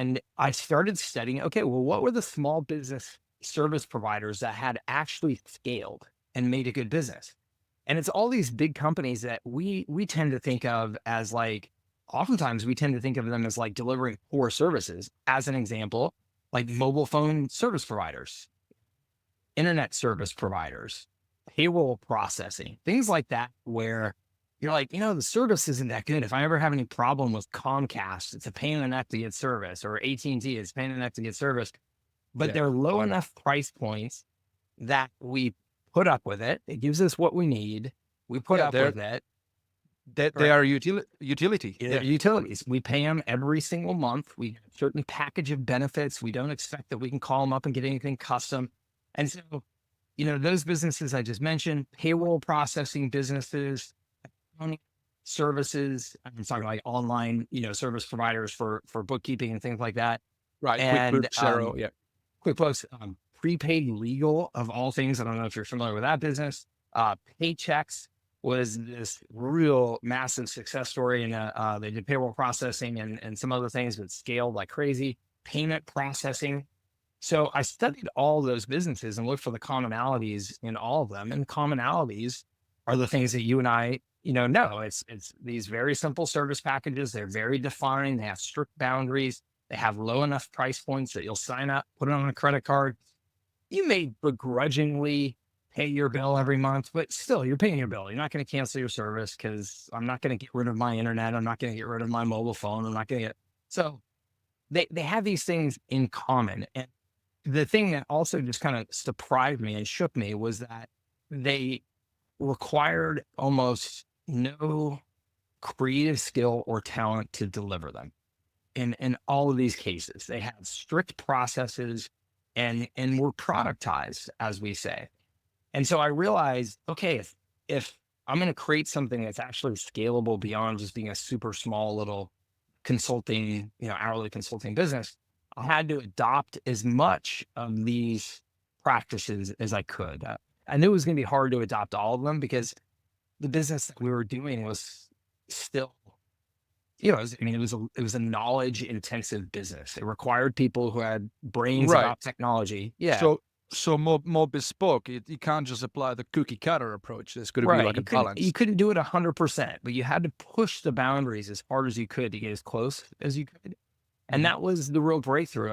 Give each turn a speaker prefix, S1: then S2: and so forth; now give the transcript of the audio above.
S1: And I started studying, okay, well, what were the small business service providers that had actually scaled and made a good business? And it's all these big companies that we tend to think of as like, oftentimes we tend to think of them as like delivering poor services. As an example, like mobile phone service providers, internet service providers, payroll processing, things like that, where you're like, the service isn't that good. If I ever have any problem with Comcast, it's a pain in the neck to get service, or AT&T, it's a pain in the neck to get service. But
S2: Yeah.
S1: they're low enough price points that we put up with it. It gives us what we need. We put
S2: Yeah,
S1: up with it.
S2: they
S1: Right.
S2: are utility.
S1: They're
S2: Yeah.
S1: utilities. We pay them every single month. We have a certain package of benefits. We don't expect that we can call them up and get anything custom. And so, those businesses I just mentioned, payroll processing businesses, accounting services. I'm talking like online, service providers for bookkeeping and things like that.
S2: Right.
S1: And
S2: QuickBooks, Zero. Yeah.
S1: QuickBooks, prepaid legal of all things. I don't know if you're familiar with that business. Paychecks was this real massive success story, and they did payroll processing and some other things that scaled like crazy. Payment processing. So I studied all those businesses and looked for the commonalities in all of them, and commonalities are the things that you and I, know. It's these very simple service packages. They're very defined. They have strict boundaries. They have low enough price points that you'll sign up, put it on a credit card. You may begrudgingly pay your bill every month, but still, you're paying your bill. You're not going to cancel your service because I'm not going to get rid of my internet. I'm not going to get rid of my mobile phone. I'm not going to get. So they have these things in common. And the thing that also just kind of surprised me and shook me was that they required almost no creative skill or talent to deliver them. In all of these cases, they had strict processes and were productized, as we say. And so I realized, okay, if I'm going to create something that's actually scalable beyond just being a super small little consulting, hourly consulting business, I had to adopt as much of these practices as I could. I knew it was going to be hard to adopt all of them because the business that we were doing was still, it was a knowledge intensive business. It required people who had brains
S2: Right.
S1: about technology. Yeah.
S2: So more bespoke. You can't just apply the cookie cutter approach. There's got to be
S1: Right.
S2: like a
S1: You
S2: balance.
S1: couldn't do it 100%, but you had to push the boundaries as hard as you could to get as close as you could. And
S2: Mhm.
S1: that was the real breakthrough.